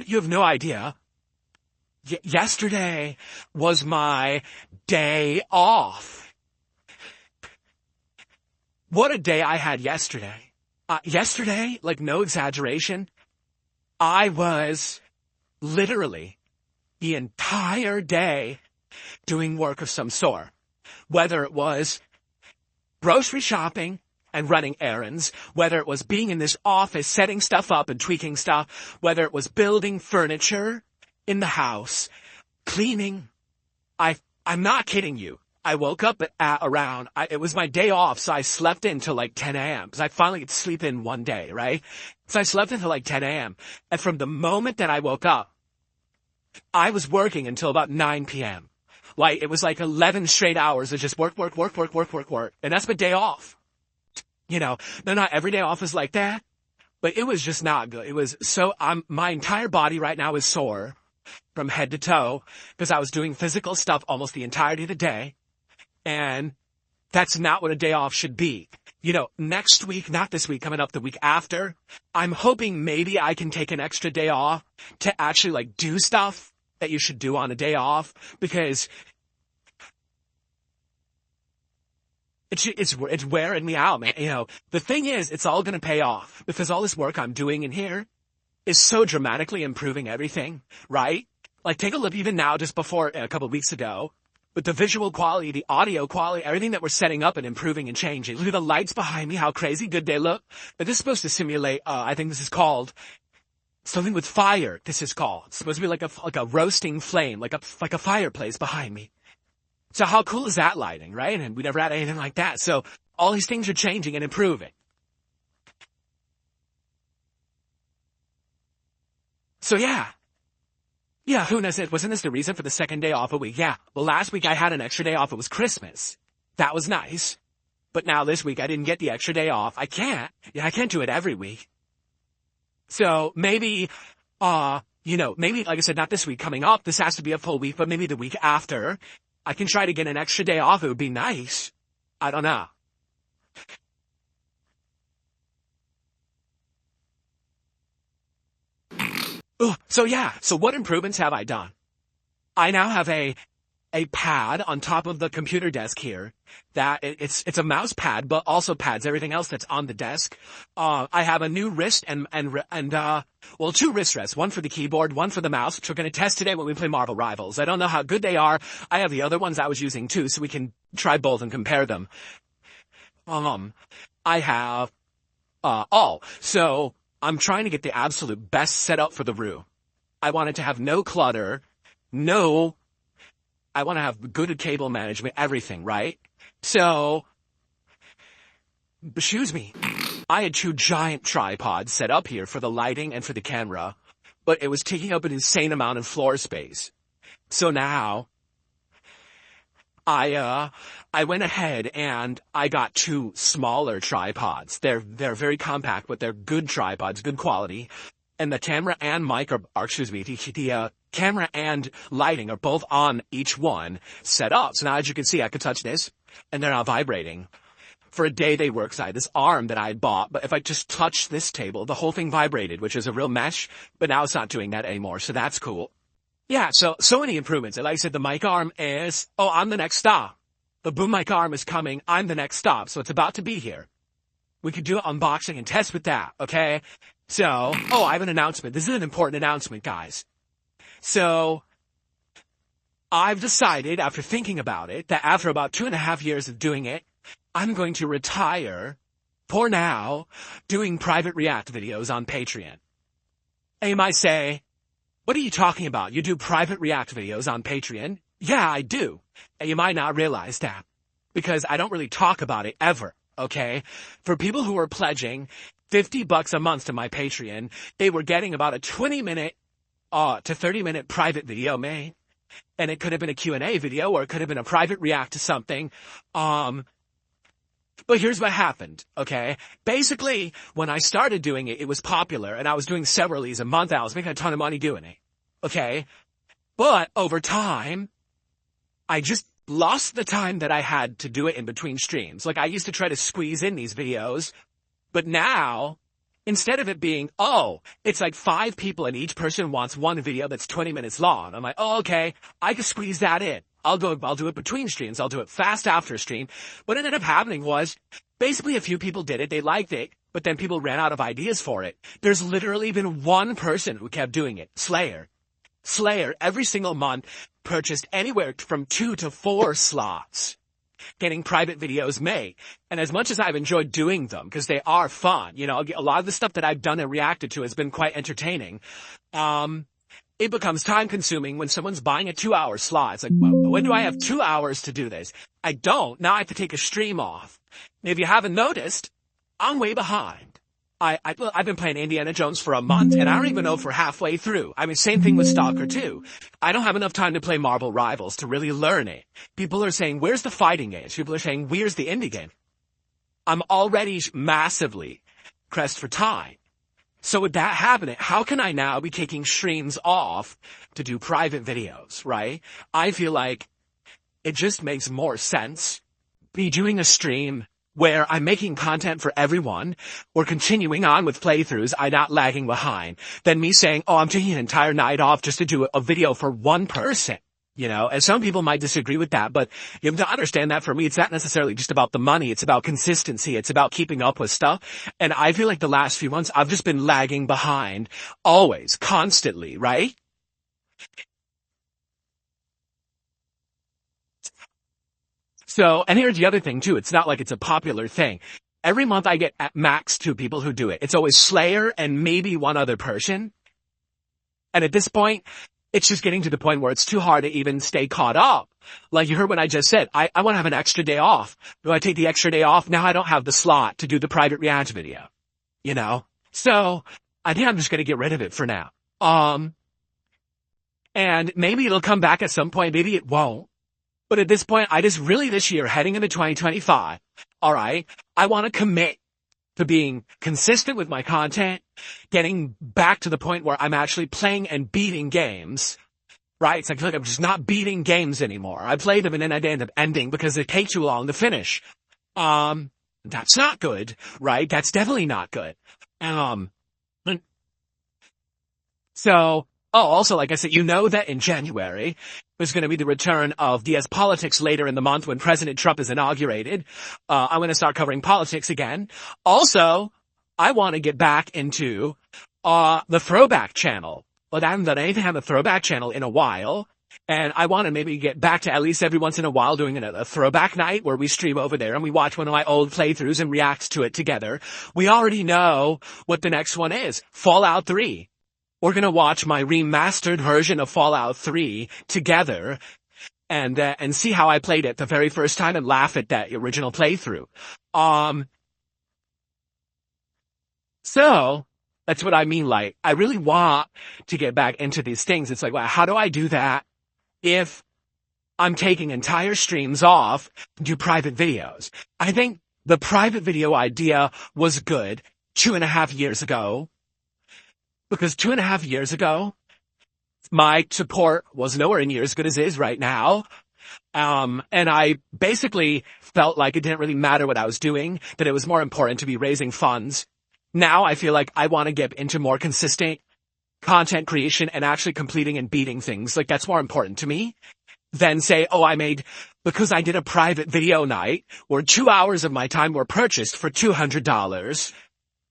you have no idea. Yesterday was my day off. What a day I had yesterday. Yesterday, like no exaggeration, I was literally the entire day doing work of some sort. Whether it was grocery shopping and running errands, whether it was being in this office, setting stuff up and tweaking stuff, whether it was building furniture in the house, cleaning. I'm not kidding you. I woke up at around, it was my day off, so I slept in till like 10 a.m. because I finally get to sleep in one day, right? So I slept until like 10 a.m. And from the moment that I woke up, I was working until about 9 p.m. Like, it was like 11 straight hours of just work. And that's my day off. You know, not every day off is like that, but it was just not good. It was so, my entire body right now is sore from head to toe because I was doing physical stuff almost the entirety of the day. And that's not what a day off should be. You know, next week, not this week, coming up the week after, I'm hoping maybe I can take an extra day off to actually like do stuff that you should do on a day off, because it's wearing me out, man. You know, the thing is, it's all going to pay off because all this work I'm doing in here is so dramatically improving everything, right? Like, take a look even now, just before a couple of weeks ago, with the visual quality, the audio quality, everything that we're setting up and improving and changing. Look at the lights behind me, how crazy good they look. But this is supposed to simulate, I think this is called something with fire. This is called. It's supposed to be like a roasting flame, like a fireplace behind me. So how cool is that lighting, right? And we never had anything like that. So all these things are changing and improving. So yeah, who knows it? Wasn't this the reason for the second day off a week? Yeah. Well, last week I had an extra day off. It was Christmas. That was nice. But now this week I didn't get the extra day off. I can't do it every week. So maybe, maybe, like I said, not this week coming up. This has to be a full week, but maybe the week after I can try to get an extra day off. It would be nice. I don't know. So what improvements have I done? I now have a pad on top of the computer desk here that it's a mouse pad, but also pads everything else that's on the desk. I have a new wrist and two wrist rests, one for the keyboard, one for the mouse, which we're going to test today when we play Marvel Rivals. I don't know how good they are. I have the other ones I was using too, so we can try both and compare them. I have, so I'm trying to get the absolute best setup for the room. I want it to have no clutter, I want to have good cable management, everything, right? So, excuse me, I had 2 giant tripods set up here for the lighting and for the camera, but it was taking up an insane amount of floor space. So now, I went ahead and I got 2 smaller tripods. They're very compact, but they're good tripods, good quality. And the camera and mic the camera and lighting are both on each one set up. So now, as you can see, I could touch this and they're not vibrating. For a day they work. So I had this arm that I had bought, but if I just touch this table, the whole thing vibrated, which is a real mesh, but now it's not doing that anymore. So that's cool. Yeah, so many improvements. Like I said, the mic arm is, I'm the next stop. The boom mic arm is coming. I'm the next stop. So it's about to be here. We could do an unboxing and test with that, okay? So, I have an announcement. This is an important announcement, guys. So, I've decided, after thinking about it, that after about 2.5 years of doing it, I'm going to retire, for now, doing private react videos on Patreon. And you might say, what are you talking about? You do private react videos on Patreon? Yeah, I do. And you might not realize that, because I don't really talk about it ever, okay? For people who are pledging $50 a month to my Patreon, they were getting about a 20-minute to 30-minute private video made. And it could have been a Q&A video, or it could have been a private react to something. But here's what happened, okay? Basically, when I started doing it, it was popular, and I was doing several of these a month. I was making a ton of money doing it, okay? But over time, I just lost the time that I had to do it in between streams. Like, I used to try to squeeze in these videos, but now instead of it being, oh, it's like 5 people and each person wants one video that's 20 minutes long. I'm like, oh, okay, I can squeeze that in. I'll do it between streams. I'll do it fast after stream. What ended up happening was basically a few people did it. They liked it, but then people ran out of ideas for it. There's literally been one person who kept doing it. Slayer, every single month purchased anywhere from 2 to 4 slots, getting private videos made. And as much as I've enjoyed doing them, because they are fun, you know, a lot of the stuff that I've done and reacted to has been quite entertaining. It becomes time consuming when someone's buying a 2-hour slot. It's like, well, when do I have 2 hours to do this? I don't. Now I have to take a stream off. And if you haven't noticed, I'm way behind. I've been playing Indiana Jones for a month, and I don't even know if we're halfway through. I mean, same thing with Stalker 2. I don't have enough time to play Marvel Rivals to really learn it. People are saying, where's the fighting games? People are saying, where's the indie game? I'm already massively pressed for time. So with that happening, how can I now be taking streams off to do private videos, right? I feel like it just makes more sense be doing a stream where I'm making content for everyone or continuing on with playthroughs, I'm not lagging behind, than me saying, oh, I'm taking an entire night off just to do a video for one person. You know, and some people might disagree with that, but you have to understand that for me, it's not necessarily just about the money. It's about consistency. It's about keeping up with stuff. And I feel like the last few months, I've just been lagging behind always, constantly, right? So, and here's the other thing too. It's not like it's a popular thing. Every month I get at max 2 people who do it. It's always Slayer and maybe one other person. And at this point, it's just getting to the point where it's too hard to even stay caught up. Like you heard what I just said. I want to have an extra day off. Do I take the extra day off? Now I don't have the slot to do the private react video. You know? So, I think I'm just going to get rid of it for now. And maybe it'll come back at some point. Maybe it won't. But at this point, I just really this year, heading into 2025, alright, I want to commit to being consistent with my content, getting back to the point where I'm actually playing and beating games, right? It's like, I feel like I'm just not beating games anymore. I played them and then I end up ending because they take too long to finish. That's not good, right? That's definitely not good. Also, like I said, you know that in January, there's going to be the return of DS Politics later in the month when President Trump is inaugurated. I'm going to start covering politics again. Also, I want to get back into, the Throwback channel. But I haven't done anything on the Throwback channel in a while. And I want to maybe get back to at least every once in a while doing a throwback night where we stream over there and we watch one of my old playthroughs and react to it together. We already know what the next one is. Fallout 3. We're going to watch my remastered version of Fallout 3 together and see how I played it the very first time and laugh at that original playthrough. So that's what I mean. Like, I really want to get back into these things. It's like, well, how do I do that if I'm taking entire streams off to do private videos? I think the private video idea was good 2.5 years ago. Because 2.5 years ago, my support was nowhere near as good as it is right now. And I basically felt like it didn't really matter what I was doing, that it was more important to be raising funds. Now I feel like I want to get into more consistent content creation and actually completing and beating things. Like that's more important to me than say, oh, because I did a private video night where 2 hours of my time were purchased for $200,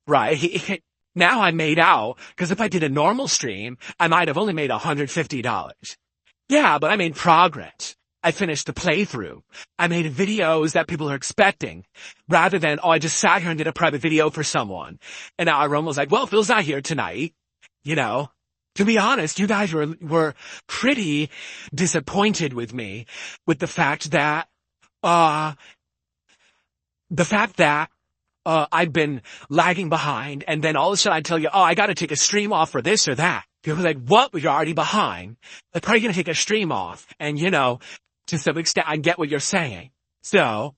right? Now I made out, because if I did a normal stream, I might have only made $150. Yeah, but I made progress. I finished the playthrough. I made videos that people are expecting, rather than, oh, I just sat here and did a private video for someone. And now everyone was like, well, Phil's not here tonight. You know, to be honest, you guys were pretty disappointed with me with the fact that, I've been lagging behind, and then all of a sudden I tell you, oh, I gotta take a stream off for this or that. People are like, what? You're already behind. Like, probably gonna take a stream off. And, you know, to some extent, I get what you're saying. So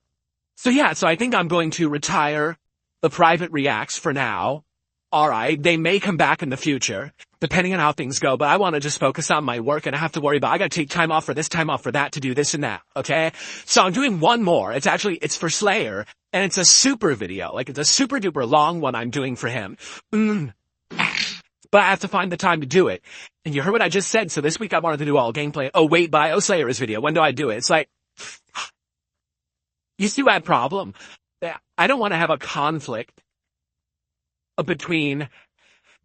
I think I'm going to retire the private reacts for now. all right, they may come back in the future, depending on how things go, but I want to just focus on my work and I have to worry about, I got to take time off for this, time off for that to do this and that, okay? So I'm doing one more. It's for Slayer, and it's a super video. Like, it's a super duper long one I'm doing for him. But I have to find the time to do it. And you heard what I just said, so this week I wanted to do all gameplay. Oh, wait, but Slayer is video. When do I do it? It's like, you see my problem? I don't want to have a conflict between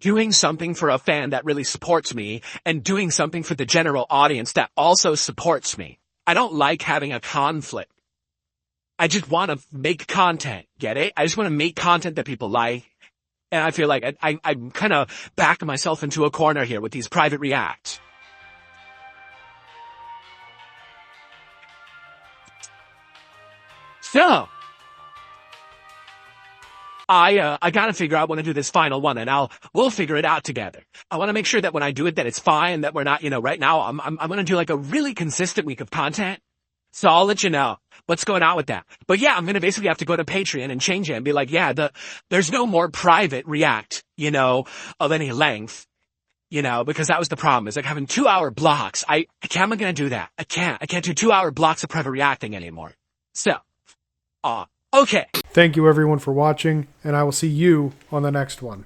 doing something for a fan that really supports me and doing something for the general audience that also supports me. I don't like having a conflict. I just want to make content, get it? I just want to make content that people like. And I feel like I'm kind of backing myself into a corner here with these private reacts. So, I gotta figure out when to do this final one, and we'll figure it out together. I want to make sure that when I do it, that it's fine, that we're not, right now, I'm gonna do like a really consistent week of content. So I'll let you know what's going on with that. But yeah, I'm gonna basically have to go to Patreon and change it and be like, yeah, there's no more private react, of any length, because that was the problem. Is like having 2-hour blocks. How am I gonna do that? I can't do 2-hour blocks of private reacting anymore. So, okay. Thank you everyone for watching, and I will see you on the next one.